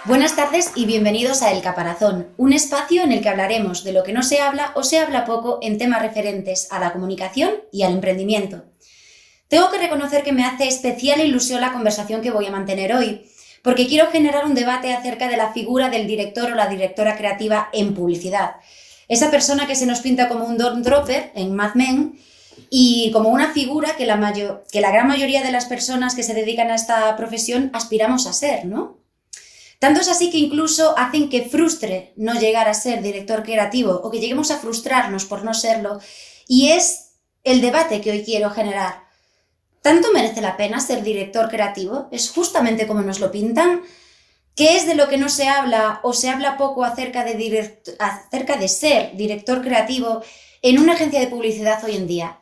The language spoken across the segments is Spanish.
Buenas tardes y bienvenidos a El Caparazón, un espacio en el que hablaremos de lo que no se habla o se habla poco en temas referentes a la comunicación y al emprendimiento. Tengo que reconocer que me hace especial ilusión la conversación que voy a mantener hoy, porque quiero generar un debate acerca de la figura del director o la directora creativa en publicidad. Esa persona que se nos pinta como un Don Draper en Mad Men y como una figura que la gran mayoría de las personas que se dedican a esta profesión aspiramos a ser, ¿no? Tanto es así que incluso hacen que frustre no llegar a ser director creativo o que lleguemos a frustrarnos por no serlo. Y es el debate que hoy quiero generar. ¿Tanto merece la pena ser director creativo? ¿Es justamente como nos lo pintan? ¿Qué es de lo que no se habla o se habla poco acerca de ser director creativo en una agencia de publicidad hoy en día?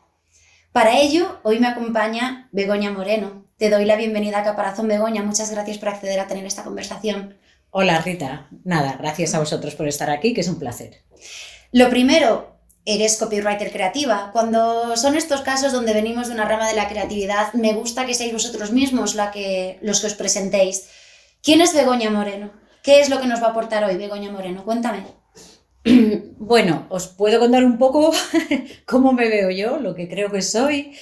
Para ello, hoy me acompaña Begoña Moreno. Te doy la bienvenida a Caparazón, Begoña. Muchas gracias por acceder a tener esta conversación. Hola Rita, nada, gracias a vosotros por estar aquí, que es un placer. Lo primero, eres copywriter creativa. Cuando son estos casos donde venimos de una rama de la creatividad, me gusta que seáis vosotros mismos los que os presentéis. ¿Quién es Begoña Moreno? ¿Qué es lo que nos va a aportar hoy Begoña Moreno? Cuéntame. Bueno, os puedo contar un poco cómo me veo yo, lo que creo que soy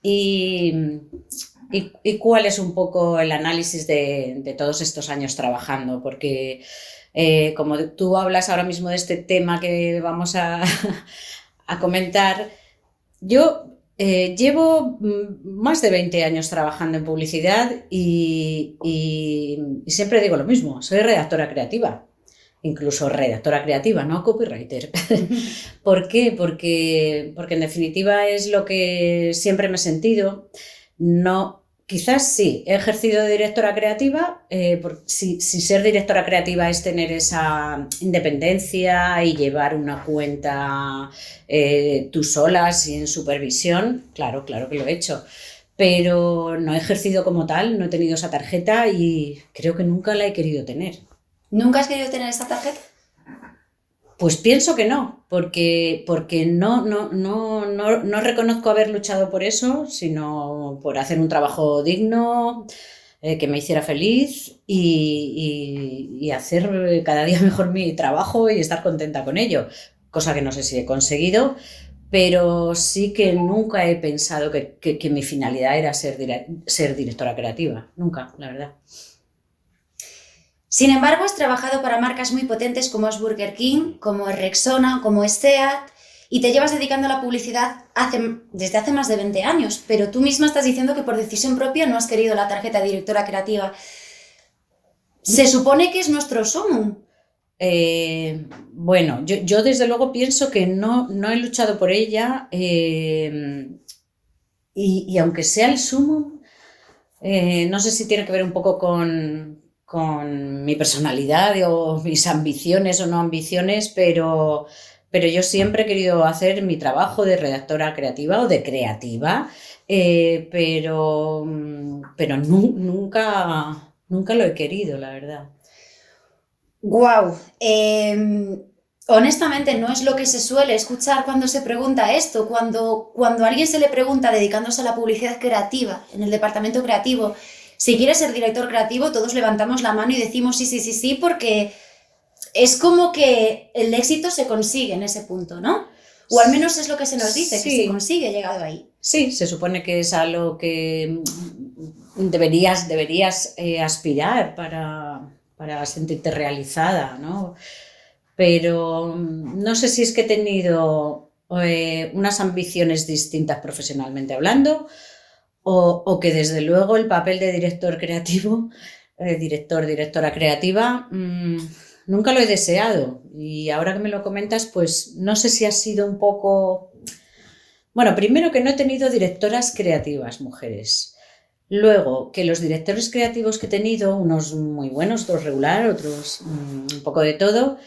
y, y cuál es un poco el análisis de todos estos años trabajando, porque como tú hablas ahora mismo de este tema que vamos a comentar, yo llevo más de 20 años trabajando en publicidad y siempre digo lo mismo, soy redactora creativa. Incluso redactora creativa, no copywriter. ¿Por qué? Porque en definitiva es lo que siempre me he sentido. No, quizás sí, he ejercido de directora creativa, si ser directora creativa es tener esa independencia y llevar una cuenta tú sola, sin supervisión, claro que lo he hecho. Pero no he ejercido como tal, no he tenido esa tarjeta y creo que nunca la he querido tener. ¿Nunca has querido tener esta tarjeta? Pues pienso que no, porque no reconozco haber luchado por eso, sino por hacer un trabajo digno, que me hiciera feliz y hacer cada día mejor mi trabajo y estar contenta con ello, cosa que no sé si he conseguido, pero sí que nunca he pensado que mi finalidad era ser directora creativa, nunca, la verdad. Sin embargo, has trabajado para marcas muy potentes como es Burger King, como es Rexona, como es SEAT, y te llevas dedicando a la publicidad desde hace más de 20 años, pero tú misma estás diciendo que por decisión propia no has querido la tarjeta de directora creativa. Se supone que es nuestro sumum. Bueno, yo desde luego pienso que no he luchado por ella y aunque sea el sumum, no sé si tiene que ver un poco con mi personalidad o mis ambiciones o no ambiciones, pero yo siempre he querido hacer mi trabajo de redactora creativa o de creativa, pero nunca lo he querido, la verdad. ¡Guau! Honestamente, no es lo que se suele escuchar cuando se pregunta esto. Cuando a alguien se le pregunta, dedicándose a la publicidad creativa, en el departamento creativo, si quiere ser director creativo, todos levantamos la mano y decimos sí, sí, sí, sí, porque es como que el éxito se consigue en ese punto, ¿no? O al menos es lo que se nos dice, que se consigue llegado ahí. Sí, se supone que es algo que deberías aspirar para sentirte realizada, ¿no? Pero no sé si es que he tenido unas ambiciones distintas profesionalmente hablando o que desde luego el papel de director creativo, directora creativa, nunca lo he deseado. Y ahora que me lo comentas, pues no sé si ha sido un poco... Bueno, primero que no he tenido directoras creativas mujeres. Luego, que los directores creativos que he tenido, unos muy buenos, otros regular, otros un poco de todo,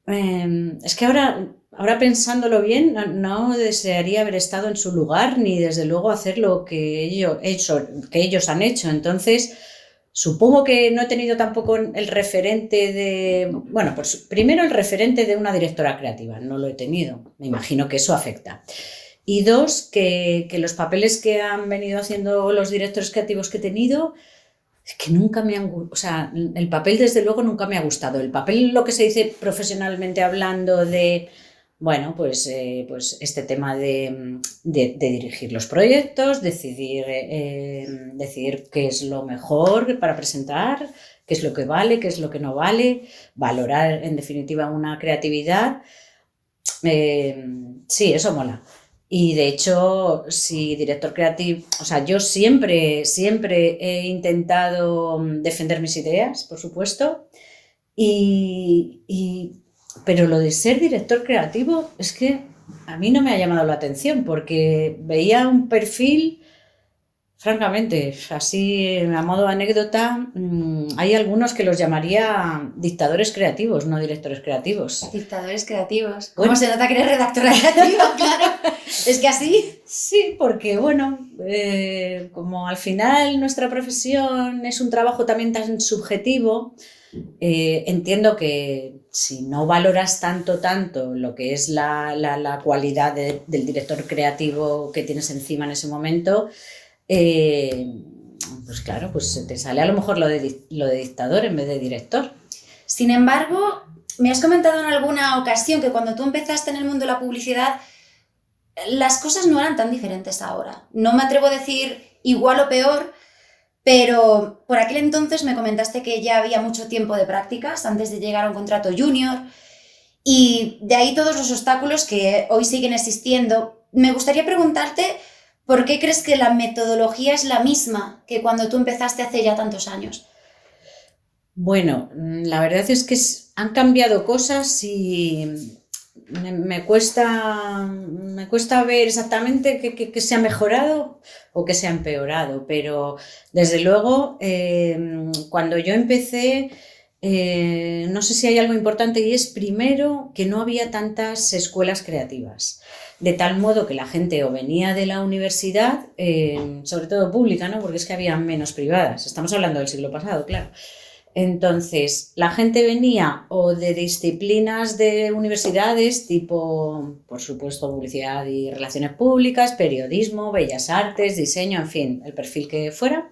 es que ahora pensándolo bien, no desearía haber estado en su lugar ni desde luego hacer lo que ellos han hecho. Entonces, supongo que no he tenido tampoco el referente de... Bueno, pues primero el referente de una directora creativa, no lo he tenido. Me imagino que eso afecta. Y dos, que los papeles que han venido haciendo los directores creativos que he tenido es que nunca me han gustado, o sea, el papel desde luego nunca me ha gustado. El papel, lo que se dice profesionalmente hablando de, bueno, pues este tema de dirigir los proyectos, decidir qué es lo mejor para presentar, qué es lo que vale, qué es lo que no vale, valorar en definitiva una creatividad. Sí, eso mola. Y de hecho, si director creativo, o sea, yo siempre he intentado defender mis ideas, por supuesto, y, y- pero lo de ser director creativo es que a mí no me ha llamado la atención porque veía un perfil. Francamente, así a modo de anécdota, hay algunos que los llamaría dictadores creativos, no directores creativos. Dictadores creativos. ¿Cómo Bueno, se nota que eres redactora creativa? Claro. Es que así. sí, porque bueno, como al final nuestra profesión es un trabajo también tan subjetivo, entiendo que si no valoras tanto lo que es la cualidad del director creativo que tienes encima en ese momento, eh, pues claro, pues se te sale a lo mejor lo de dictador en vez de director. Sin embargo, me has comentado en alguna ocasión que cuando tú empezaste en el mundo de la publicidad, las cosas no eran tan diferentes ahora. No me atrevo a decir igual o peor, pero por aquel entonces me comentaste que ya había mucho tiempo de prácticas antes de llegar a un contrato junior y de ahí todos los obstáculos que hoy siguen existiendo. Me gustaría preguntarte por qué crees que la metodología es la misma que cuando tú empezaste hace ya tantos años. Bueno, la verdad es que han cambiado cosas y me cuesta ver exactamente qué se ha mejorado o qué se ha empeorado, pero desde luego cuando yo empecé, no sé si hay algo importante y es primero que no había tantas escuelas creativas, de tal modo que la gente o venía de la universidad, sobre todo pública, ¿no? Porque es que había menos privadas, estamos hablando del siglo pasado, claro. Entonces, la gente venía o de disciplinas de universidades tipo, por supuesto, publicidad y relaciones públicas, periodismo, bellas artes, diseño, en fin, el perfil que fuera.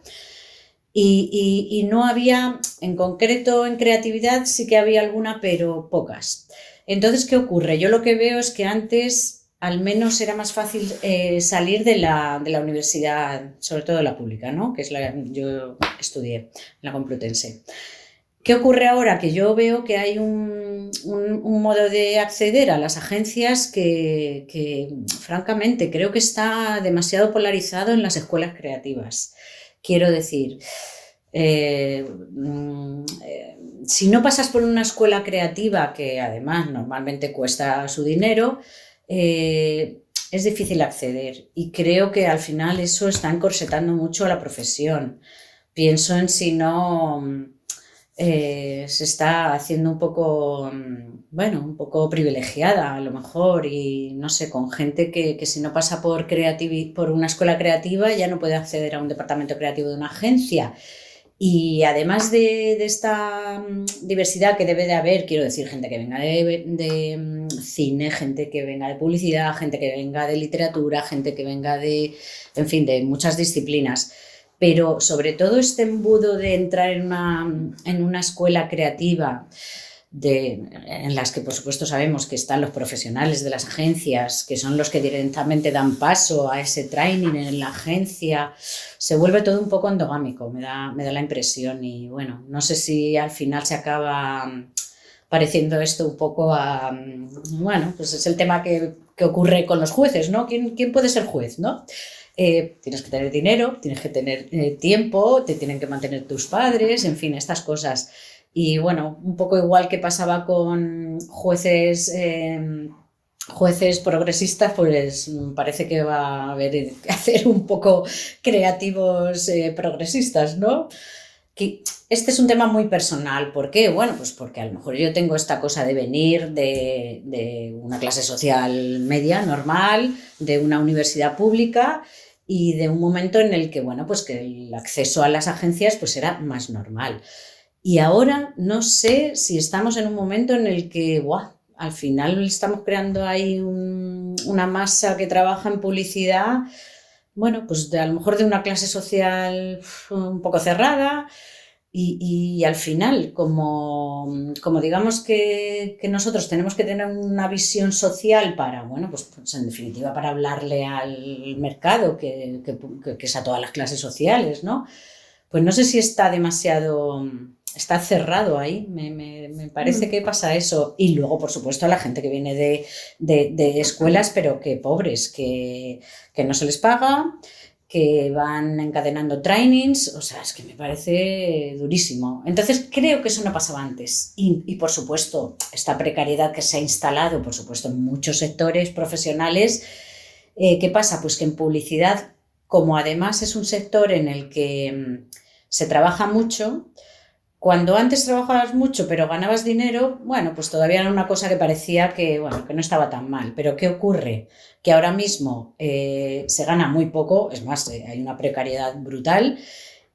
Y no había, en concreto en creatividad sí que había alguna, pero pocas. Entonces, ¿qué ocurre? Yo lo que veo es que antes al menos era más fácil salir de la universidad, sobre todo la pública, ¿no? Que es yo estudié en la Complutense. ¿Qué ocurre ahora? Que yo veo que hay un modo de acceder a las agencias que, francamente, creo que está demasiado polarizado en las escuelas creativas. Quiero decir, si no pasas por una escuela creativa, que además normalmente cuesta su dinero, es difícil acceder. Y creo que al final eso está encorsetando mucho a la profesión. Pienso en si no... se está haciendo un poco, bueno, un poco privilegiada a lo mejor y no sé, con gente que si no pasa por una escuela creativa ya no puede acceder a un departamento creativo de una agencia. Y además de esta diversidad que debe de haber, quiero decir, gente que venga de cine, gente que venga de publicidad, gente que venga de literatura, gente que venga en fin, de muchas disciplinas. Pero sobre todo este embudo de entrar en una escuela creativa, en las que por supuesto sabemos que están los profesionales de las agencias, que son los que directamente dan paso a ese training en la agencia, se vuelve todo un poco endogámico, me da la impresión. Y bueno, no sé si al final se acaba pareciendo esto un poco a... Bueno, pues es el tema que ocurre con los jueces, ¿no? ¿Quién puede ser juez, no? Tienes que tener dinero, tienes que tener tiempo, te tienen que mantener tus padres, en fin, estas cosas. Y bueno, un poco igual que pasaba con jueces progresistas, pues parece que va a haber que hacer un poco creativos progresistas, ¿no? Que este es un tema muy personal. ¿Por qué? Bueno, pues porque a lo mejor yo tengo esta cosa de venir de una clase social media, normal, de una universidad pública y de un momento en el que, bueno, pues que el acceso a las agencias pues era más normal. Y ahora no sé si estamos en un momento en el que, al final estamos creando ahí una masa que trabaja en publicidad bueno, pues a lo mejor de una clase social un poco cerrada. Y al final, como digamos que nosotros tenemos que tener una visión social para, bueno, pues en definitiva para hablarle al mercado, que es a todas las clases sociales, ¿no? Pues no sé si está demasiado, está cerrado ahí, me parece que pasa eso. Y luego, por supuesto, a la gente que viene de escuelas, pero que pobres, que no se les paga, que van encadenando trainings, o sea, es que me parece durísimo. Entonces, creo que eso no pasaba antes. Y por supuesto, esta precariedad que se ha instalado, por supuesto, en muchos sectores profesionales, ¿qué pasa? Pues que en publicidad, como además es un sector en el que se trabaja mucho, cuando antes trabajabas mucho pero ganabas dinero, bueno, pues todavía era una cosa que parecía que, bueno, que no estaba tan mal. Pero ¿qué ocurre? Que ahora mismo se gana muy poco, es más, hay una precariedad brutal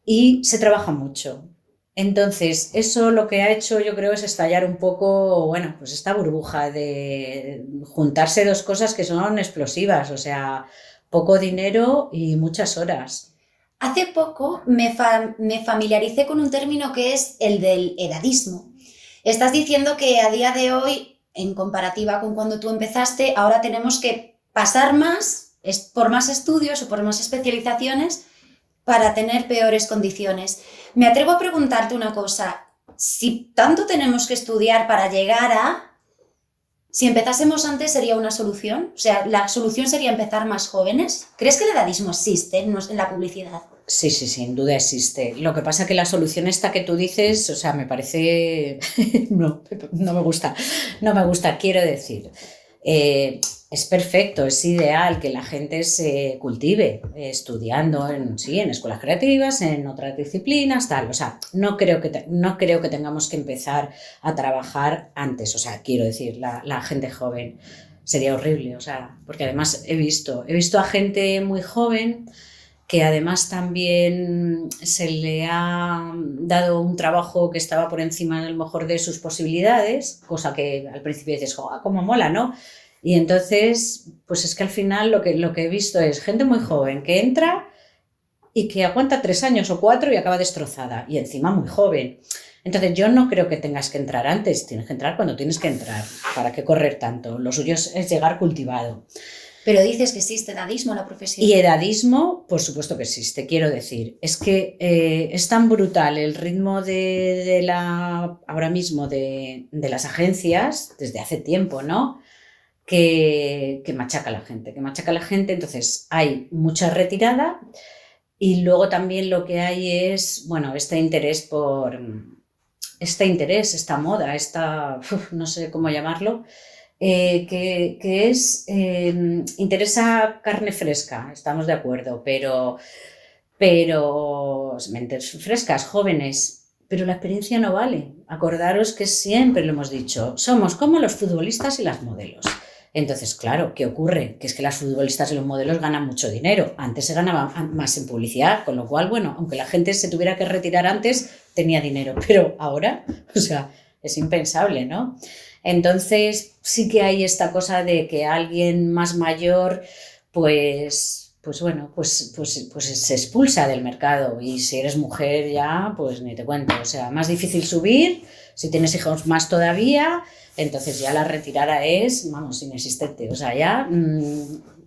y se trabaja mucho. Entonces, eso lo que ha hecho yo creo es estallar un poco, bueno, pues esta burbuja de juntarse dos cosas que son explosivas, o sea, poco dinero y muchas horas. Hace poco me familiaricé con un término que es el del edadismo. Estás diciendo que a día de hoy, en comparativa con cuando tú empezaste, ahora tenemos que pasar más, por más estudios o por más especializaciones para tener peores condiciones. Me atrevo a preguntarte una cosa. Si tanto tenemos que estudiar para llegar a... Si empezásemos antes, ¿sería una solución? O sea, ¿la solución sería empezar más jóvenes? ¿Crees que el edadismo existe en la publicidad? Sí, sí, sin duda existe. Lo que pasa que la solución esta que tú dices, o sea, me parece... no, no me gusta. No me gusta, quiero decir. Es perfecto, es ideal que la gente se cultive estudiando sí, en escuelas creativas, en otras disciplinas, tal. O sea, no creo que tengamos que empezar a trabajar antes. O sea, quiero decir, la gente joven sería horrible. O sea, porque además he visto a gente muy joven que además también se le ha dado un trabajo que estaba por encima a lo mejor de sus posibilidades, cosa que al principio dices, ¡oh, cómo mola!, ¿no? Y entonces, pues es que al final lo que he visto es gente muy joven que entra y que aguanta 3 años o 4 y acaba destrozada, y encima muy joven. Entonces yo no creo que tengas que entrar antes, tienes que entrar cuando tienes que entrar. ¿Para qué correr tanto? Lo suyo es llegar cultivado. Pero dices que existe edadismo en la profesión. Y edadismo, por supuesto que existe, quiero decir. Es que es tan brutal el ritmo ahora mismo de las agencias, desde hace tiempo, ¿no? Que machaca a la gente, entonces hay mucha retirada y luego también lo que hay es, bueno, esta moda, no sé cómo llamarlo, que interesa carne fresca, estamos de acuerdo, pero mentes frescas, jóvenes, pero la experiencia no vale. Acordaros que siempre lo hemos dicho, somos como los futbolistas y las modelos. Entonces, claro, ¿qué ocurre? Que es que las futbolistas y los modelos ganan mucho dinero. Antes se ganaba más en publicidad, con lo cual, bueno, aunque la gente se tuviera que retirar antes, tenía dinero. Pero ahora, o sea, es impensable, ¿no? Entonces, sí que hay esta cosa de que alguien más mayor, pues se expulsa del mercado, y si eres mujer ya, pues ni te cuento. O sea, más difícil subir, si tienes hijos más todavía. Entonces ya la retirada es, vamos, inexistente. O sea, ya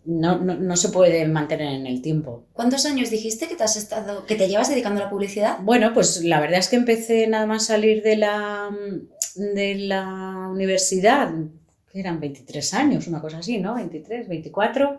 no se puede mantener en el tiempo. ¿Cuántos años dijiste que te llevas dedicando a la publicidad? Bueno, pues la verdad es que empecé nada más salir de la universidad, que eran 23 años, una cosa así, ¿no? 23, 24.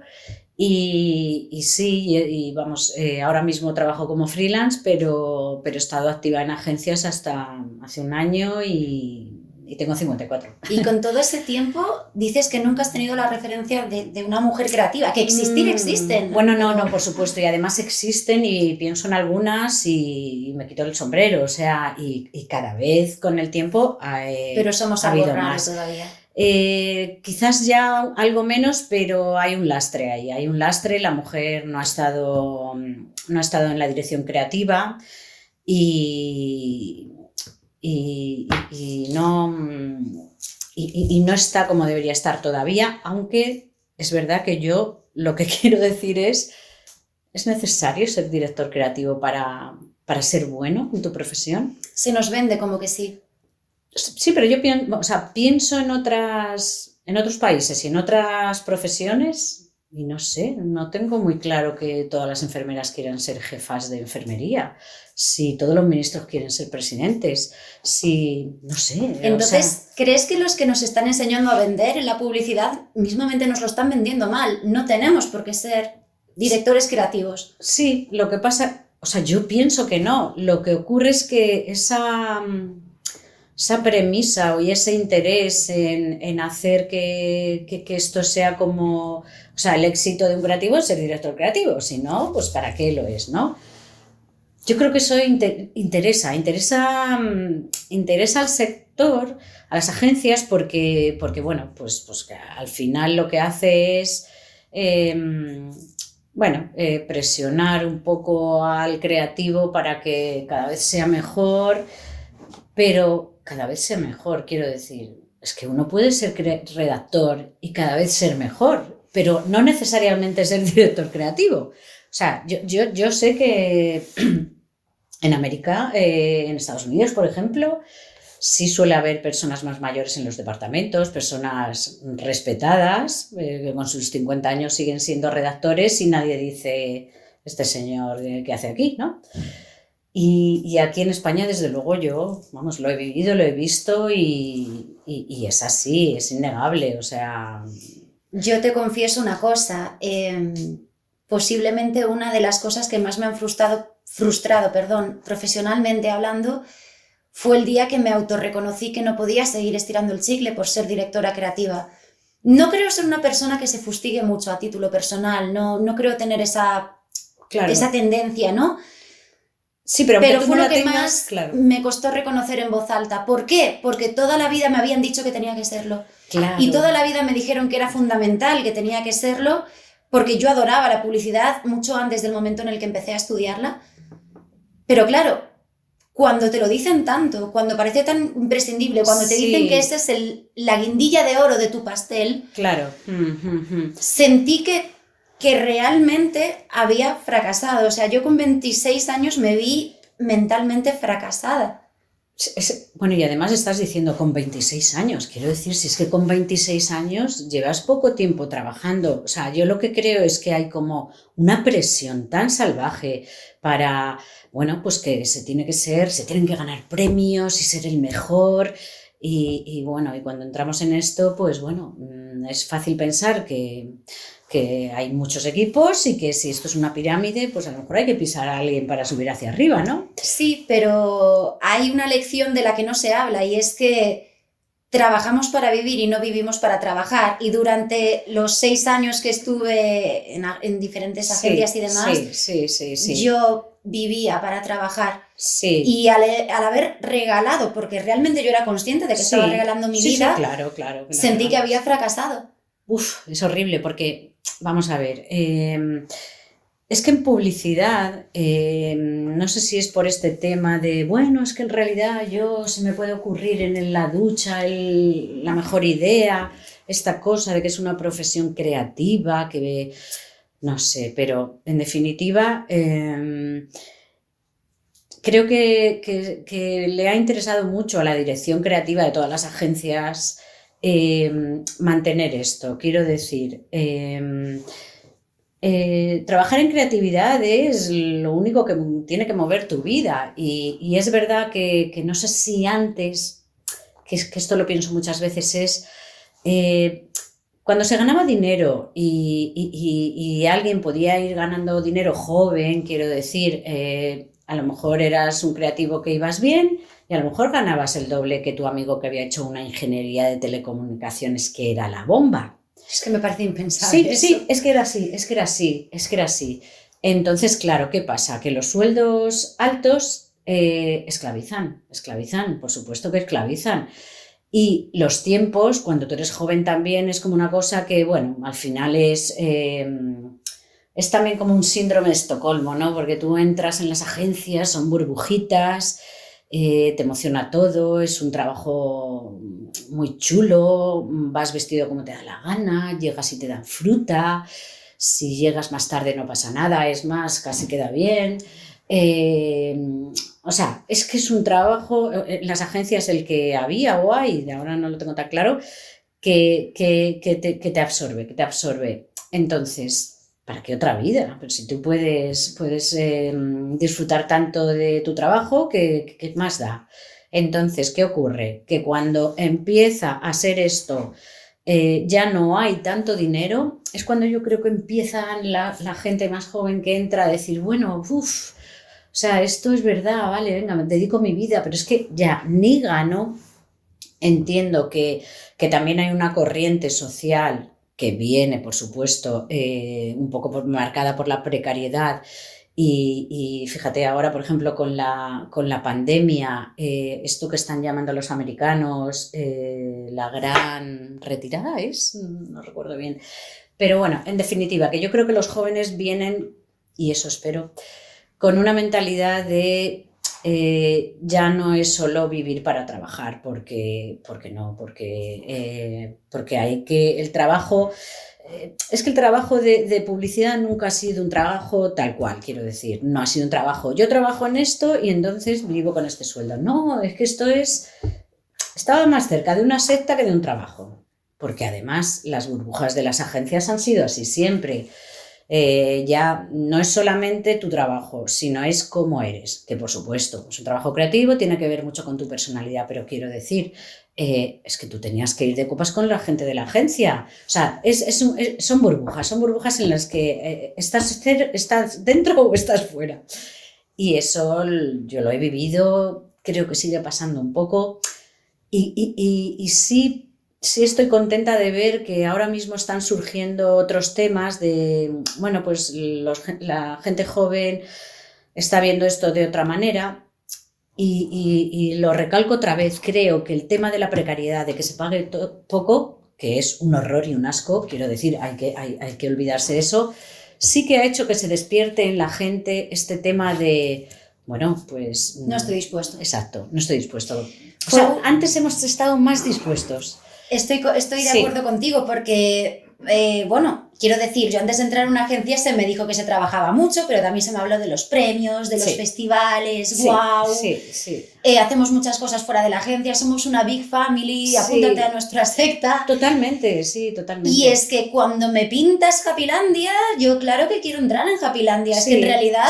Y sí, y vamos, ahora mismo trabajo como freelance, pero he estado activa en agencias hasta hace un año y tengo 54. Y con todo ese tiempo dices que nunca has tenido la referencia de una mujer creativa, que existen. Bueno, no, por supuesto, y además existen, y pienso en algunas y me quito el sombrero, o sea, y cada vez con el tiempo pero somos ha algo habido raro más. todavía. Quizás ya algo menos, pero hay un lastre ahí, la mujer no ha estado en la dirección creativa y no está como debería estar todavía, aunque es verdad que yo lo que quiero decir es ¿Es necesario ser director creativo para ser bueno en tu profesión? Se nos vende como que sí. Sí, pero yo pienso en otros países y en otras profesiones y no sé, no tengo muy claro que todas las enfermeras quieran ser jefas de enfermería, si todos los ministros quieren ser presidentes, si, no sé. Entonces, ¿crees que los que nos están enseñando a vender en la publicidad mismamente nos lo están vendiendo mal? No tenemos por qué ser directores creativos. Sí, lo que pasa, yo pienso que no. Lo que ocurre es que esa premisa y ese interés en hacer que esto sea como, el éxito de un creativo es ser director creativo, si no, pues ¿para qué lo es, no? Yo creo que eso interesa al sector, a las agencias, porque bueno, pues que al final lo que hace es presionar un poco al creativo para que cada vez sea mejor, pero cada vez sea mejor, quiero decir, es que uno puede ser redactor y cada vez ser mejor, pero no necesariamente ser director creativo. Yo sé que en América, en Estados Unidos, por ejemplo, sí suele haber personas más mayores en los departamentos, personas respetadas, que con sus 50 años siguen siendo redactores y nadie dice, este señor, ¿qué hace aquí?, ¿no? Y aquí en España, desde luego, yo, lo he vivido, lo he visto y es así, es innegable, Yo te confieso una cosa, posiblemente una de las cosas que más me han frustrado, profesionalmente hablando, fue el día que me autorreconocí que no podía seguir estirando el chicle por ser directora creativa. No creo ser una persona que se fustigue mucho a título personal, no creo tener esa tendencia, ¿no? Sí, pero fue lo que más me costó reconocer en voz alta. ¿Por qué? Porque toda la vida me habían dicho que tenía que serlo. Claro. Y toda la vida me dijeron que era fundamental, que tenía que serlo, porque yo adoraba la publicidad mucho antes del momento en el que empecé a estudiarla. Pero claro, cuando te lo dicen tanto, cuando parece tan imprescindible, cuando te dicen que esa es la guindilla de oro de tu pastel, claro. Sentí que realmente había fracasado. Yo con 26 años me vi mentalmente fracasada. Bueno, y además estás diciendo con 26 años, quiero decir, si es que con 26 años llevas poco tiempo trabajando, yo lo que creo es que hay como una presión tan salvaje para, pues que se tienen que ganar premios y ser el mejor, y cuando entramos en esto, pues es fácil pensar que hay muchos equipos y que si esto es una pirámide, pues a lo mejor hay que pisar a alguien para subir hacia arriba, ¿no? Sí, pero hay una lección de la que no se habla y es que trabajamos para vivir y no vivimos para trabajar. Y durante los 6 años que estuve en diferentes agencias y demás, yo vivía para trabajar. Sí. Y al haber regalado, porque realmente yo era consciente de que estaba regalando mi vida, claro, sentí que había fracasado. Es horrible porque, vamos a ver, es que en publicidad, no sé si es por este tema de, es que en realidad se me puede ocurrir en la ducha la mejor idea, esta cosa de que es una profesión creativa, que no sé, pero en definitiva creo que le ha interesado mucho a la dirección creativa de todas las agencias mantener esto. Quiero decir, trabajar en creatividad es lo único que tiene que mover tu vida y es verdad que no sé si antes, que esto lo pienso muchas veces, es cuando se ganaba dinero y alguien podía ir ganando dinero joven, quiero decir, a lo mejor eras un creativo que ibas bien y a lo mejor ganabas el doble que tu amigo que había hecho una ingeniería de telecomunicaciones que era la bomba. Es que me parece impensable. Sí, es que era así. Entonces, claro, ¿qué pasa? Que los sueldos altos esclavizan, por supuesto que esclavizan. Y los tiempos, cuando tú eres joven también, es como una cosa que, al final es también como un síndrome de Estocolmo, ¿no? Porque tú entras en las agencias, son burbujitas, te emociona todo, es un trabajo muy chulo, vas vestido como te da la gana, llegas y te dan fruta, si llegas más tarde no pasa nada, es más, casi queda bien. O sea, es que es un trabajo, en las agencias el que había o hay, ahora no lo tengo tan claro, que te absorbe. Entonces, ¿para qué otra vida? Pero si tú puedes disfrutar tanto de tu trabajo, ¿qué más da? Entonces, ¿qué ocurre? Que cuando empieza a ser esto, ya no hay tanto dinero, es cuando yo creo que empiezan la gente más joven que entra a decir, bueno, uff, o sea, esto es verdad, vale, venga, me dedico mi vida, pero es que ya ni gano. Entiendo que también hay una corriente social que viene, por supuesto, un poco marcada por la precariedad. Y fíjate ahora, por ejemplo, con la pandemia, esto que están llamando los americanos la gran retirada, no recuerdo bien. Pero bueno, en definitiva, que yo creo que los jóvenes vienen, y eso espero, con una mentalidad de ya no es solo vivir para trabajar, porque hay que el trabajo, es que el trabajo de publicidad nunca ha sido un trabajo tal cual, quiero decir, no ha sido un trabajo, yo trabajo en esto y entonces vivo con este sueldo. No, es que estaba más cerca de una secta que de un trabajo, porque además las burbujas de las agencias han sido así siempre. Ya no es solamente tu trabajo, sino es cómo eres, que por supuesto es un trabajo creativo, tiene que ver mucho con tu personalidad, pero quiero decir, es que tú tenías que ir de copas con la gente de la agencia, o sea, son burbujas en las que estás dentro o estás fuera, y eso yo lo he vivido, creo que sigue pasando un poco, y sí. Sí estoy contenta de ver que ahora mismo están surgiendo otros temas de, bueno, pues la gente joven está viendo esto de otra manera y lo recalco otra vez, creo que el tema de la precariedad, de que se pague poco, que es un horror y un asco, quiero decir, hay que olvidarse de eso, sí que ha hecho que se despierte en la gente este tema de, bueno, pues... No estoy dispuesto. Exacto, no estoy dispuesto. O sea, antes hemos estado más dispuestos. Estoy de acuerdo contigo porque, bueno, quiero decir, yo antes de entrar en una agencia se me dijo que se trabajaba mucho, pero también se me habló de los premios, de los festivales, wow. Sí. Hacemos muchas cosas fuera de la agencia, somos una big family, apúntate a nuestra secta. Totalmente, sí, totalmente. Y es que cuando me pintas Happylandia, yo claro que quiero entrar en Happylandia. Es que en realidad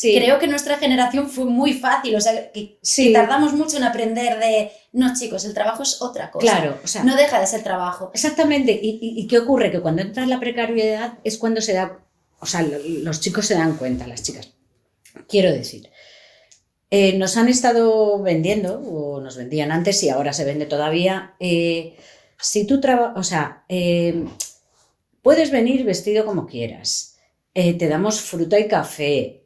creo que nuestra generación fue muy fácil, o sea, que tardamos mucho en aprender de... No, chicos, el trabajo es otra cosa. Claro, o sea, no deja de ser trabajo. Exactamente. ¿Y qué ocurre? Que cuando entra en la precariedad es cuando se da... O sea, los chicos se dan cuenta, las chicas. Quiero decir, nos han estado vendiendo, o nos vendían antes y ahora se vende todavía, si tú trabajas... O sea, puedes venir vestido como quieras. Te damos fruta y café.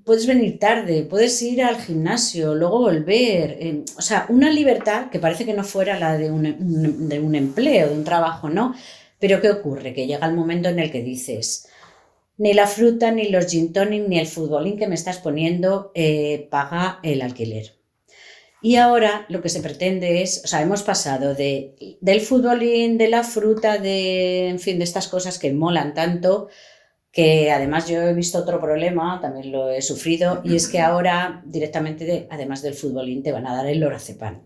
Puedes venir tarde, puedes ir al gimnasio, luego volver. O sea, una libertad que parece que no fuera la de un empleo, de un trabajo, ¿no? Pero ¿qué ocurre? Que llega el momento en el que dices, ni la fruta, ni los gin tonic, ni el futbolín que me estás poniendo paga el alquiler. Y ahora lo que se pretende es, o sea, hemos pasado del futbolín, de la fruta, en fin, de estas cosas que molan tanto, que además yo he visto otro problema, también lo he sufrido, y es que ahora directamente, además del futbolín, te van a dar el lorazepam.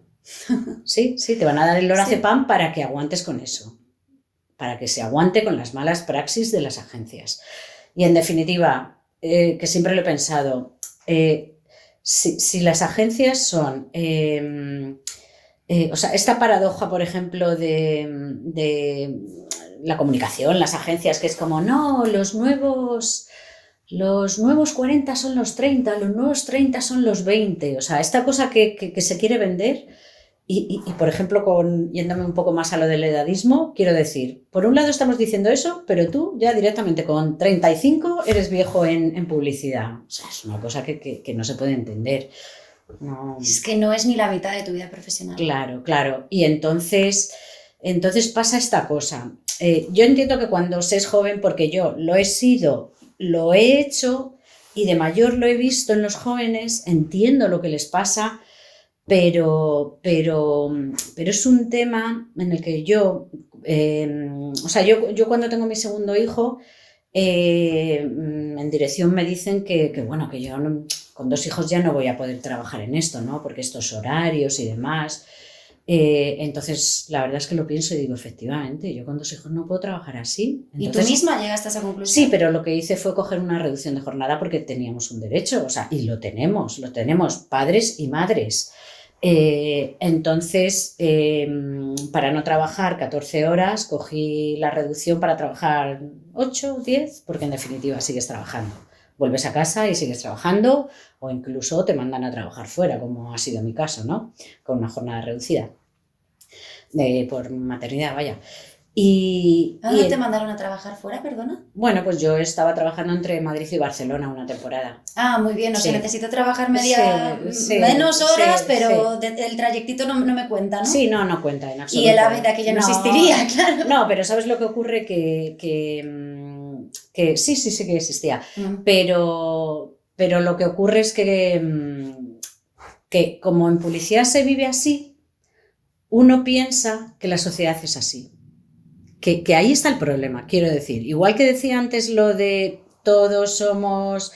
Sí, te van a dar el lorazepam para que aguantes con eso, para que se aguante con las malas praxis de las agencias. Y en definitiva, que siempre lo he pensado, si las agencias son... o sea, esta paradoja, por ejemplo, de la comunicación, las agencias, que es como, no, los nuevos 40 son los 30, los nuevos 30 son los 20. O sea, esta cosa que se quiere vender y por ejemplo, yéndome un poco más a lo del edadismo, quiero decir, por un lado estamos diciendo eso, pero tú ya directamente con 35 eres viejo en publicidad. O sea, es una cosa que no se puede entender. No. Es que no es ni la mitad de tu vida profesional. Claro. Y entonces pasa esta cosa. Yo entiendo que cuando se es joven, porque yo lo he sido, lo he hecho y de mayor lo he visto en los jóvenes, entiendo lo que les pasa, pero es un tema en el que yo, o sea, yo cuando tengo mi segundo hijo, en dirección me dicen que bueno, que yo con 2 hijos ya no voy a poder trabajar en esto, ¿no? Porque estos horarios y demás. Entonces, la verdad es que lo pienso y digo, efectivamente, yo con 2 hijos no puedo trabajar así. Entonces, ¿y tú misma llegaste a esa conclusión? Sí, pero lo que hice fue coger una reducción de jornada porque teníamos un derecho, o sea, y lo tenemos, padres y madres. Entonces, para no trabajar 14 horas, cogí la reducción para trabajar 8 o 10, porque en definitiva sigues trabajando. Vuelves a casa y sigues trabajando, o incluso te mandan a trabajar fuera, como ha sido mi caso, ¿no? Con una jornada reducida, por maternidad, vaya. ¿A dónde te mandaron a trabajar fuera, perdona? Bueno, pues yo estaba trabajando entre Madrid y Barcelona una temporada. Ah, muy bien, o sea, Sí. necesito trabajar Sí, menos horas, sí, pero el trayectito no me cuenta, ¿no? Sí, no cuenta en absoluto. Y el AVE de aquella no existiría, claro. No, pero ¿sabes lo que ocurre? Que sí que existía. Pero lo que ocurre es que como en publicidad se vive así, uno piensa que la sociedad es así. Que ahí está el problema, quiero decir. Igual que decía antes lo de todos somos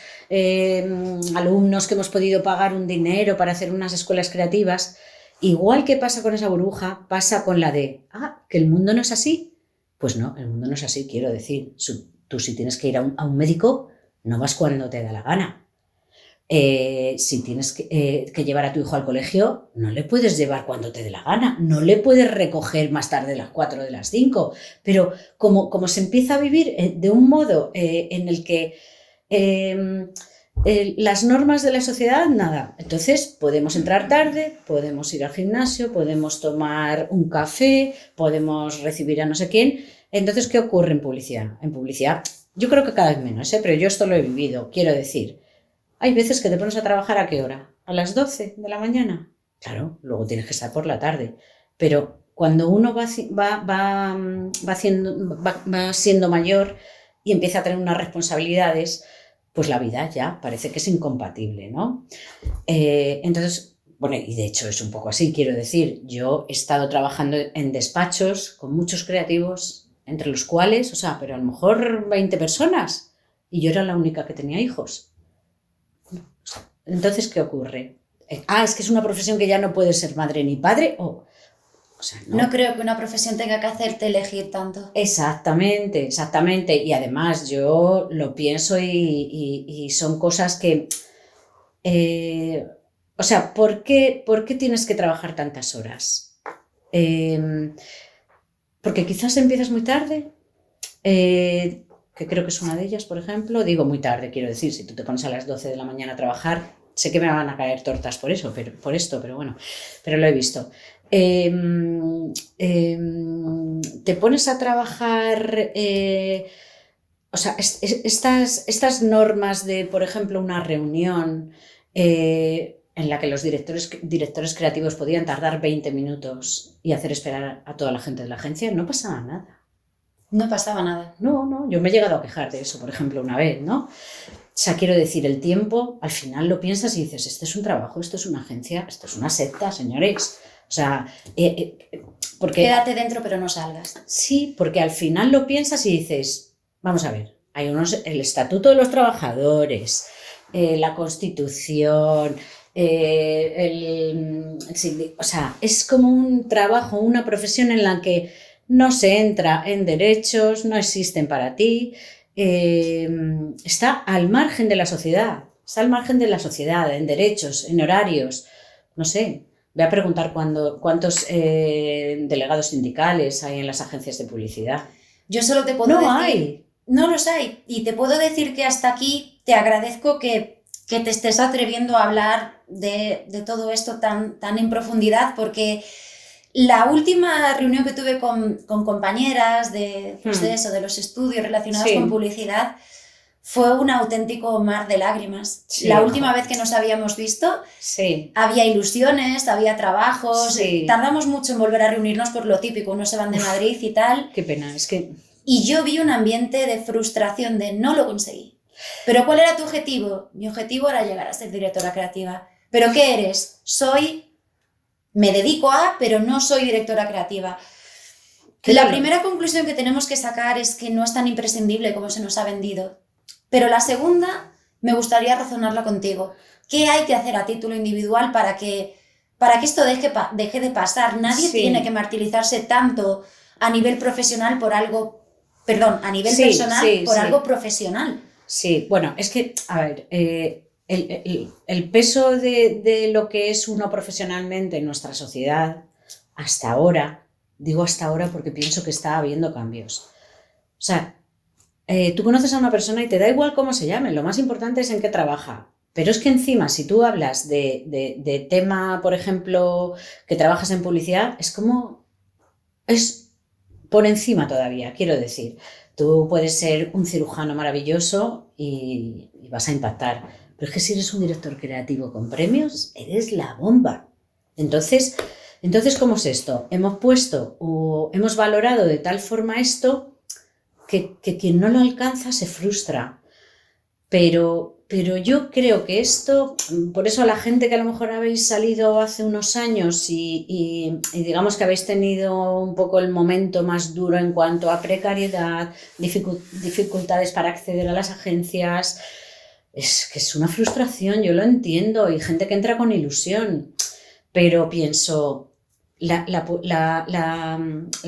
alumnos que hemos podido pagar un dinero para hacer unas escuelas creativas, igual que pasa con esa burbuja, pasa con la de, que el mundo no es así. Pues no, el mundo no es así, quiero decir. Tú si tienes que ir a un médico, no vas cuando te da la gana. Si tienes que llevar a tu hijo al colegio, no le puedes llevar cuando te dé la gana, no le puedes recoger más tarde de las 4 o de las 5, pero como se empieza a vivir de un modo en el que las normas de la sociedad, nada, entonces podemos entrar tarde, podemos ir al gimnasio, podemos tomar un café, podemos recibir a no sé quién. Entonces, ¿qué ocurre en publicidad? En publicidad, yo creo que cada vez menos, pero yo esto lo he vivido, quiero decir. Hay veces que te pones a trabajar ¿a qué hora? ¿A las 12 de la mañana? Claro, luego tienes que estar por la tarde. Pero cuando uno va siendo mayor y empieza a tener unas responsabilidades, pues la vida ya parece que es incompatible, ¿no? Entonces, bueno, y de hecho es un poco así, quiero decir, yo he estado trabajando en despachos con muchos creativos, entre los cuales, pero a lo mejor 20 personas, y yo era la única que tenía hijos. Entonces, ¿qué ocurre? Es que es una profesión que ya no puedes ser madre ni padre no. No creo que una profesión tenga que hacerte elegir tanto. Exactamente. Y además yo lo pienso y son cosas que... ¿por qué tienes que trabajar tantas horas? Porque quizás empiezas muy tarde, que creo que es una de ellas, por ejemplo. Digo muy tarde, quiero decir, si tú te pones a las 12 de la mañana a trabajar, sé que me van a caer tortas por eso, pero bueno, pero lo he visto. Te pones a trabajar, estas normas de, por ejemplo, una reunión en la que los directores creativos podían tardar 20 minutos y hacer esperar a toda la gente de la agencia, no pasaba nada. No pasaba nada. No, yo me he llegado a quejar de eso, por ejemplo, una vez, ¿no? Quiero decir, el tiempo, al final lo piensas y dices, este es un trabajo, esto es una agencia, esto es una secta, señores. Porque... Quédate dentro pero no salgas. Sí, porque al final lo piensas y dices, vamos a ver, hay el Estatuto de los Trabajadores, la Constitución, es como un trabajo, una profesión en la que no se entra en derechos, no existen para ti, está al margen de la sociedad, en derechos, en horarios, no sé. Voy a preguntar cuántos delegados sindicales hay en las agencias de publicidad. Yo solo te puedo decir... No los hay. Y te puedo decir que hasta aquí te agradezco que te estés atreviendo a hablar de todo esto tan en profundidad, porque la última reunión que tuve con compañeras de los estudios relacionados con publicidad fue un auténtico mar de lágrimas. Sí, la última vez que nos habíamos visto, había ilusiones, había trabajos, tardamos mucho en volver a reunirnos por lo típico, unos se van de Madrid y tal. Qué pena, es que... Y yo vi un ambiente de frustración, de no lo conseguí. ¿Pero cuál era tu objetivo? Mi objetivo era llegar a ser directora creativa. ¿Pero qué eres? Me dedico a, pero no soy directora creativa. La primera conclusión que tenemos que sacar es que no es tan imprescindible como se nos ha vendido. Pero la segunda, me gustaría razonarla contigo. ¿Qué hay que hacer a título individual para que esto deje de pasar? Nadie tiene que martirizarse tanto a nivel profesional por algo, a nivel personal por algo profesional. Sí, bueno, es que, a ver, el peso de lo que es uno profesionalmente en nuestra sociedad, hasta ahora, digo hasta ahora porque pienso que está habiendo cambios. O sea, tú conoces a una persona y te da igual cómo se llame, lo más importante es en qué trabaja. Pero es que encima, si tú hablas de tema, por ejemplo, que trabajas en publicidad, es por encima todavía, quiero decir. Tú puedes ser un cirujano maravilloso y vas a impactar. Pero es que si eres un director creativo con premios, eres la bomba. Entonces, ¿cómo es esto? Hemos valorado de tal forma esto que quien no lo alcanza se frustra. Pero yo creo que esto, por eso a la gente que a lo mejor habéis salido hace unos años y digamos que habéis tenido un poco el momento más duro en cuanto a precariedad, dificultades para acceder a las agencias, es que es una frustración, yo lo entiendo, y gente que entra con ilusión, pero pienso... La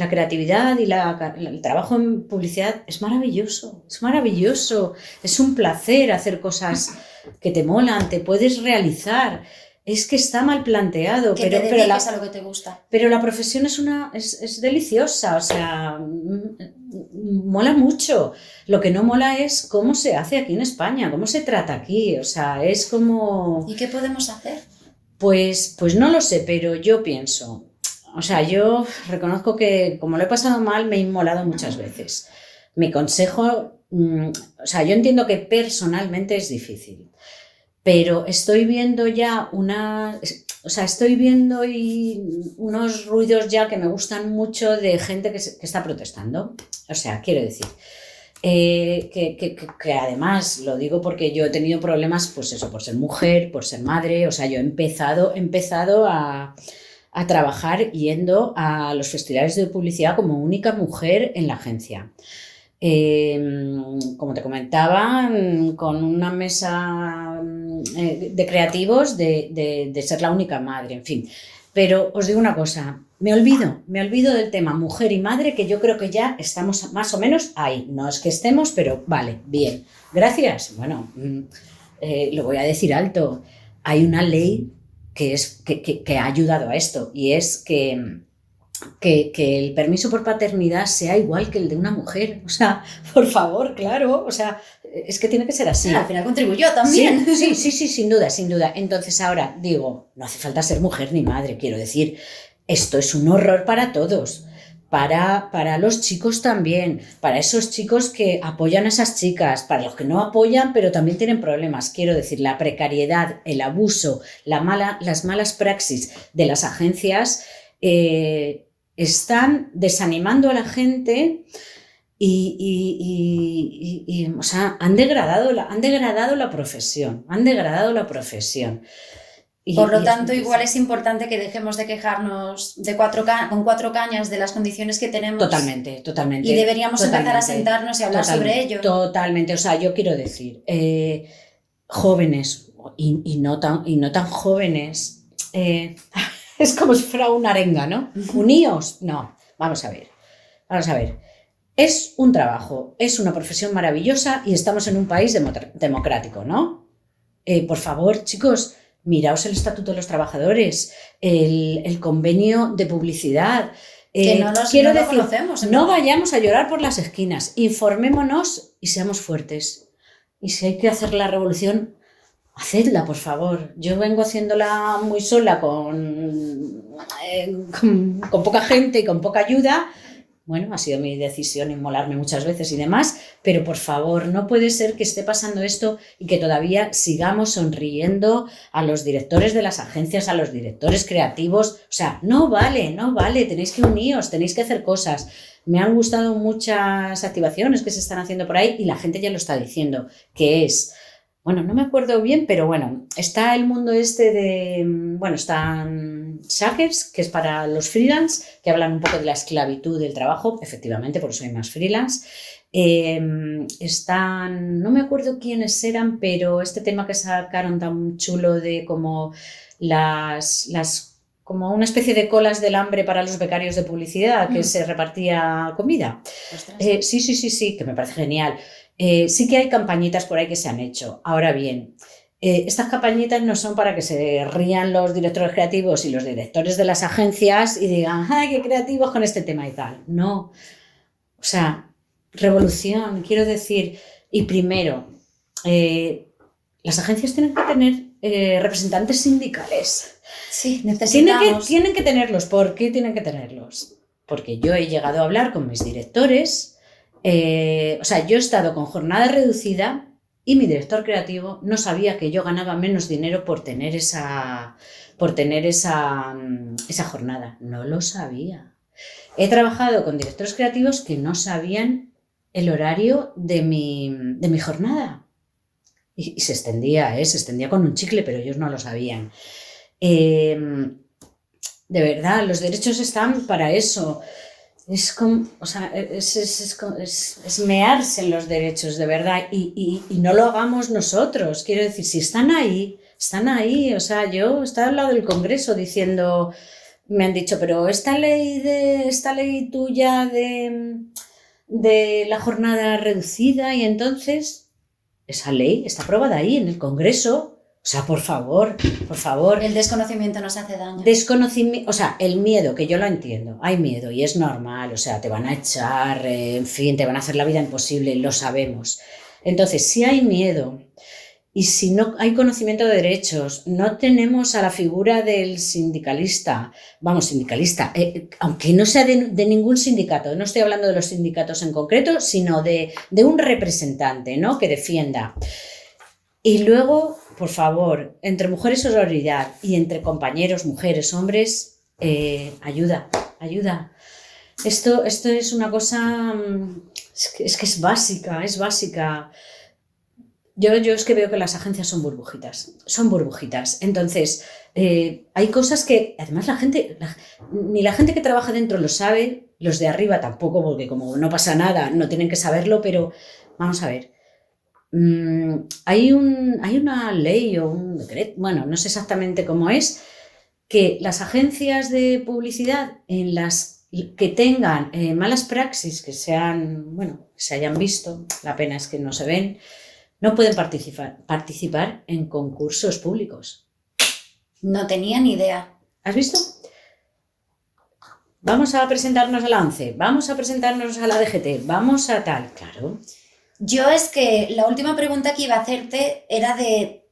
creatividad y el trabajo en publicidad es maravilloso, es un placer hacer cosas que te molan, te puedes realizar, es que está mal planteado, pero a lo que te gusta. Pero la profesión es deliciosa, o sea, mola mucho. Lo que no mola es cómo se hace aquí en España, cómo se trata aquí, o sea, es como... ¿Y qué podemos hacer? Pues no lo sé, pero yo pienso... O sea, yo reconozco que como lo he pasado mal, me he inmolado muchas veces. Mi consejo, o sea, yo entiendo que personalmente es difícil, pero estoy viendo ya unos ruidos ya que me gustan mucho de gente que está protestando. O sea, quiero decir, que además lo digo porque yo he tenido problemas, pues eso, por ser mujer, por ser madre, o sea, yo he empezado a trabajar yendo a los festivales de publicidad como única mujer en la agencia. Como te comentaba, con una mesa de creativos de ser la única madre, en fin. Pero os digo una cosa, me olvido del tema mujer y madre, que yo creo que ya estamos más o menos ahí. No es que estemos, pero vale, bien. Gracias. Bueno, lo voy a decir alto. Hay una ley que ha ayudado a esto, y es que el permiso por paternidad sea igual que el de una mujer. O sea, por favor, claro, o sea, es que tiene que ser así. Al final contribuyó también. Sí, sin duda. Entonces ahora digo, no hace falta ser mujer ni madre, quiero decir, esto es un horror para todos. Para los chicos también, para esos chicos que apoyan a esas chicas, para los que no apoyan pero también tienen problemas. Quiero decir, la precariedad, el abuso, las malas praxis de las agencias están desanimando a la gente y o sea, han degradado la profesión. Por lo tanto, igual es importante que dejemos de quejarnos con cuatro cañas de las condiciones que tenemos. Totalmente. Y deberíamos empezar a sentarnos y hablar sobre ello. Totalmente. O sea, yo quiero decir, jóvenes y no tan jóvenes, es como si fuera una arenga, ¿no? Uníos, no. Vamos a ver. Es un trabajo, es una profesión maravillosa y estamos en un país democrático, ¿no? Por favor, chicos, miraos el Estatuto de los Trabajadores, el convenio de publicidad. Que no lo conocemos. No vayamos a llorar por las esquinas, informémonos y seamos fuertes. Y si hay que hacer la revolución, hacedla, por favor. Yo vengo haciéndola muy sola, con poca gente y con poca ayuda. Bueno, ha sido mi decisión inmolarme muchas veces y demás, pero por favor, no puede ser que esté pasando esto y que todavía sigamos sonriendo a los directores de las agencias, a los directores creativos. O sea, no vale, tenéis que uniros, tenéis que hacer cosas. Me han gustado muchas activaciones que se están haciendo por ahí y la gente ya lo está diciendo, que es... Bueno, no me acuerdo bien, pero bueno, está el mundo este de... Bueno, están Shakers, que es para los freelance, que hablan un poco de la esclavitud del trabajo, efectivamente, por eso hay más freelance. Están, no me acuerdo quiénes eran, pero este tema que sacaron tan chulo de como como una especie de colas del hambre para los becarios de publicidad, que se repartía comida. Sí, que me parece genial. Sí que hay campañitas por ahí que se han hecho. Ahora bien, estas campañitas no son para que se rían los directores creativos y los directores de las agencias y digan, ¡ay, qué creativos con este tema y tal! No. O sea, revolución, quiero decir. Y primero, las agencias tienen que tener representantes sindicales. Sí, necesitamos. Tienen que tenerlos. ¿Por qué tienen que tenerlos? Porque yo he llegado a hablar con mis directores. Yo he estado con jornada reducida y mi director creativo no sabía que yo ganaba menos dinero por tener esa jornada. No lo sabía. He trabajado con directores creativos que no sabían el horario de mi jornada. Y se extendía con un chicle, pero ellos no lo sabían. De verdad, los derechos están para eso. Es como, es mearse en los derechos, de verdad, y no lo hagamos nosotros. Quiero decir, si están ahí. O sea, yo estaba al lado del Congreso diciendo, me han dicho, pero esta ley tuya de la jornada reducida, y entonces esa ley está aprobada ahí en el Congreso. O sea, por favor. El desconocimiento nos hace daño. El miedo, que yo lo entiendo, hay miedo y es normal, o sea, te van a echar, en fin, te van a hacer la vida imposible, lo sabemos. Entonces, si hay miedo y si no hay conocimiento de derechos, no tenemos a la figura del sindicalista, aunque no sea de ningún sindicato, no estoy hablando de los sindicatos en concreto, sino de un representante, ¿no?, que defienda. Y luego, por favor, entre mujeres sororidad y entre compañeros, mujeres, hombres, ayuda. Esto es una cosa, es que es básica. Yo es que veo que las agencias son burbujitas. Entonces, hay cosas que, además, ni la gente que trabaja dentro lo sabe, los de arriba tampoco, porque como no pasa nada, no tienen que saberlo, pero vamos a ver. Hay una ley o un decreto, bueno, no sé exactamente cómo es, que las agencias de publicidad en las que tengan malas praxis que se hayan visto, la pena es que no se ven, no pueden participar en concursos públicos. No tenía ni idea. ¿Has visto? Vamos a presentarnos a la ONCE, vamos a presentarnos a la DGT, vamos a tal, claro. Yo es que la última pregunta que iba a hacerte era de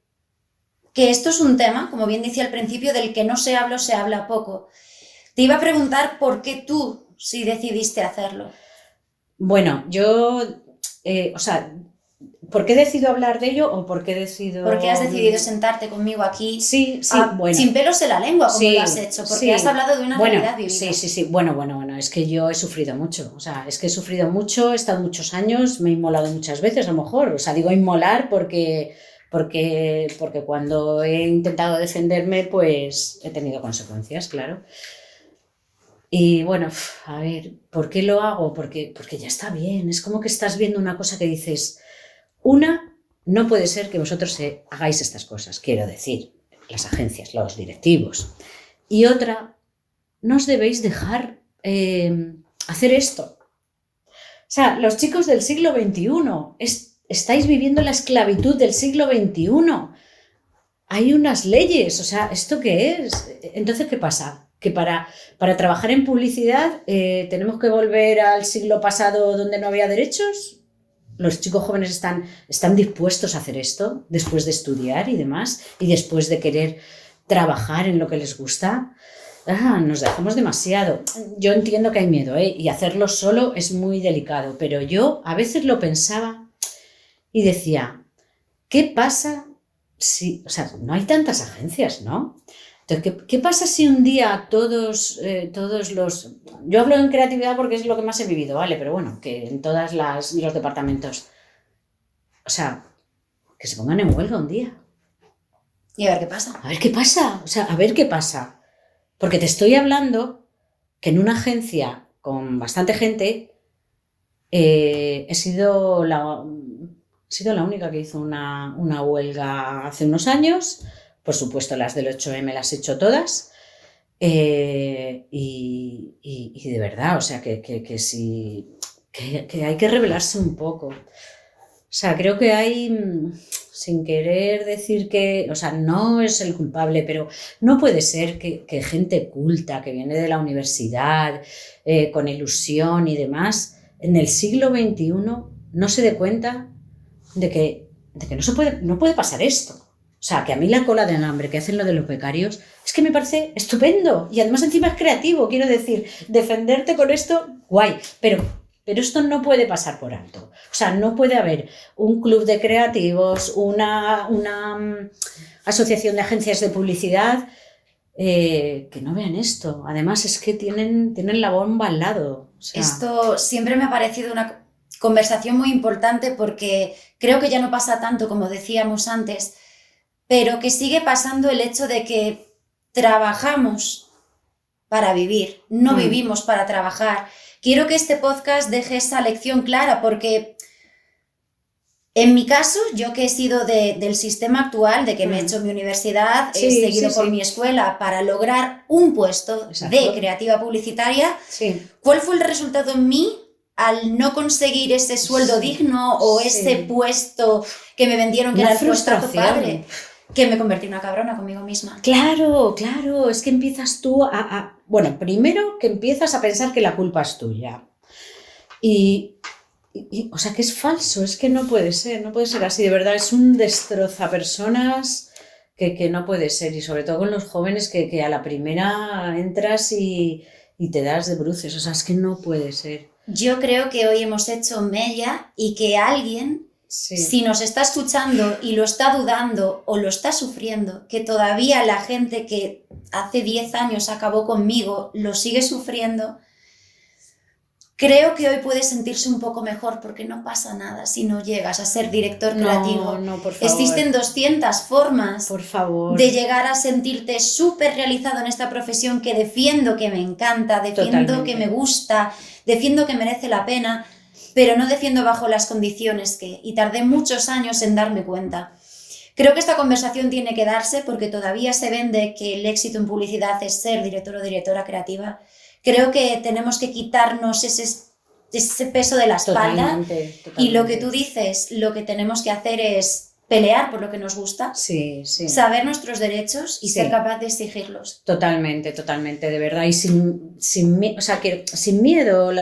que esto es un tema, como bien decía al principio, del que no se habla o se habla poco. Te iba a preguntar por qué tú sí decidiste hacerlo. Bueno, yo, ¿por qué decido hablar de ello o por qué decido...? ¿Por qué has decidido sentarte conmigo aquí sin pelos en la lengua, como lo has hecho? Porque has hablado de una realidad vivida. Sí. Bueno, es que yo he sufrido mucho. O sea, he estado muchos años, me he inmolado muchas veces, a lo mejor. O sea, digo inmolar porque cuando he intentado defenderme, pues he tenido consecuencias, claro. Y bueno, a ver, ¿por qué lo hago? Porque ya está bien. Es como que estás viendo una cosa que dices... no puede ser que vosotros hagáis estas cosas, quiero decir, las agencias, los directivos. Y otra, no os debéis dejar hacer esto. O sea, los chicos del siglo XXI, estáis viviendo la esclavitud del siglo XXI. Hay unas leyes, o sea, ¿esto qué es? Entonces, ¿qué pasa? Que para trabajar en publicidad tenemos que volver al siglo pasado donde no había derechos. Los chicos jóvenes están dispuestos a hacer esto después de estudiar y demás, y después de querer trabajar en lo que les gusta. Nos dejamos demasiado. Yo entiendo que hay miedo, y hacerlo solo es muy delicado, pero yo a veces lo pensaba y decía, ¿qué pasa si...? O sea, no hay tantas agencias, ¿no? Entonces, ¿qué pasa si un día todos los... Yo hablo en creatividad porque es lo que más he vivido, ¿vale? Pero bueno, que en todos los departamentos... O sea, que se pongan en huelga un día. Y a ver qué pasa. A ver qué pasa. Porque te estoy hablando que en una agencia con bastante gente he sido la única que hizo una huelga hace unos años. Por supuesto, las del 8M las he hecho todas. Y de verdad, o sea, que sí, que hay que rebelarse un poco. O sea, creo que hay, sin querer decir que, o sea, no es el culpable, pero no puede ser que gente culta, que viene de la universidad, con ilusión y demás, en el siglo XXI no se dé cuenta de que no puede pasar esto. O sea, que a mí la cola de hambre que hacen lo de los becarios es que me parece estupendo y además encima es creativo, quiero decir, defenderte con esto, guay, pero esto no puede pasar por alto. O sea, no puede haber un club de creativos, una asociación de agencias de publicidad que no vean esto. Además es que tienen la bomba al lado. O sea, esto siempre me ha parecido una conversación muy importante porque creo que ya no pasa tanto como decíamos antes, pero que sigue pasando el hecho de que trabajamos para vivir, no vivimos para trabajar. Quiero que este podcast deje esa lección clara porque en mi caso, yo que he sido del sistema actual, de que me he hecho mi universidad, he seguido por mi escuela para lograr un puesto de creativa publicitaria, ¿cuál fue el resultado en mí al no conseguir ese sueldo digno o ese puesto que me vendieron que era el puestazo padre? Que me convertí en una cabrona conmigo misma. Claro, es que empiezas tú bueno, primero que empiezas a pensar que la culpa es tuya. O sea, que es falso, es que no puede ser así, de verdad, es un destrozapersonas que no puede ser, y sobre todo con los jóvenes que a la primera entras y te das de bruces, o sea, es que no puede ser. Yo creo que hoy hemos hecho mella y que alguien, si nos está escuchando y lo está dudando o lo está sufriendo, que todavía la gente que hace 10 años acabó conmigo lo sigue sufriendo, creo que hoy puedes sentirse un poco mejor porque no pasa nada si no llegas a ser director creativo. No, por favor. Existen 200 formas por favor. de llegar a sentirte súper realizado en esta profesión que defiendo, que me encanta, defiendo que me gusta, defiendo que merece la pena, pero no defiendo bajo las condiciones y tardé muchos años en darme cuenta. Creo que esta conversación tiene que darse porque todavía se vende que el éxito en publicidad es ser director o directora creativa. Creo que tenemos que quitarnos ese peso de la espalda. Totalmente. Y lo que tú dices, lo que tenemos que hacer es pelear por lo que nos gusta, saber nuestros derechos y ser capaz de exigirlos. Totalmente, de verdad. Y sin miedo,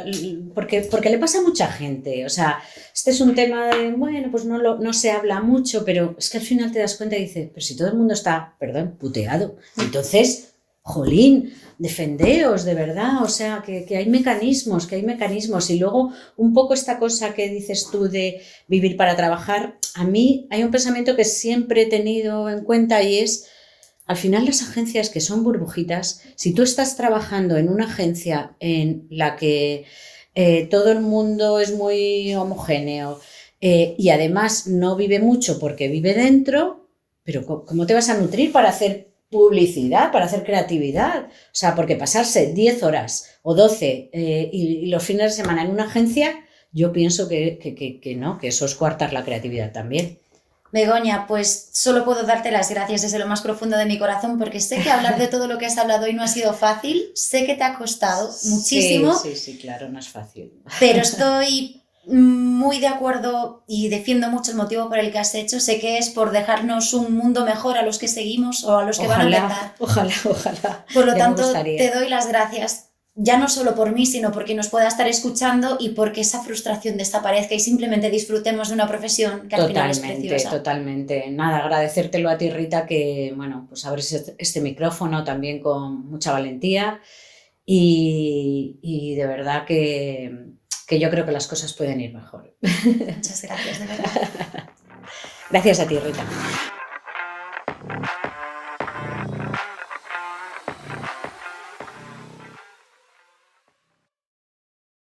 porque le pasa a mucha gente. O sea, este es un tema de, bueno, pues no se habla mucho, pero es que al final te das cuenta y dices, pero si todo el mundo está, puteado. Entonces, jolín, defendeos, de verdad, o sea, que hay mecanismos, y luego un poco esta cosa que dices tú de vivir para trabajar, a mí hay un pensamiento que siempre he tenido en cuenta y es, al final las agencias que son burbujitas, si tú estás trabajando en una agencia en la que todo el mundo es muy homogéneo y además no vive mucho porque vive dentro, pero ¿cómo te vas a nutrir para hacer publicidad, para hacer creatividad? O sea, porque pasarse 10 horas o 12 y los fines de semana en una agencia, yo pienso que no, que eso es coartar la creatividad también. Begoña, pues solo puedo darte las gracias desde lo más profundo de mi corazón porque sé que hablar de todo lo que has hablado hoy no ha sido fácil, sé que te ha costado muchísimo. Sí, claro, no es fácil. Pero estoy muy de acuerdo y defiendo mucho el motivo por el que has hecho. Sé que es por dejarnos un mundo mejor a los que seguimos o a los que van a empezar. Ojalá. Por lo tanto, te doy las gracias, ya no solo por mí, sino porque nos pueda estar escuchando y porque esa frustración desaparezca y simplemente disfrutemos de una profesión que al final es preciosa. Totalmente. Nada, agradecértelo a ti, Rita, que bueno, pues abres este micrófono también con mucha valentía y de verdad que yo creo que las cosas pueden ir mejor. Muchas gracias, de verdad. Gracias a ti, Rita.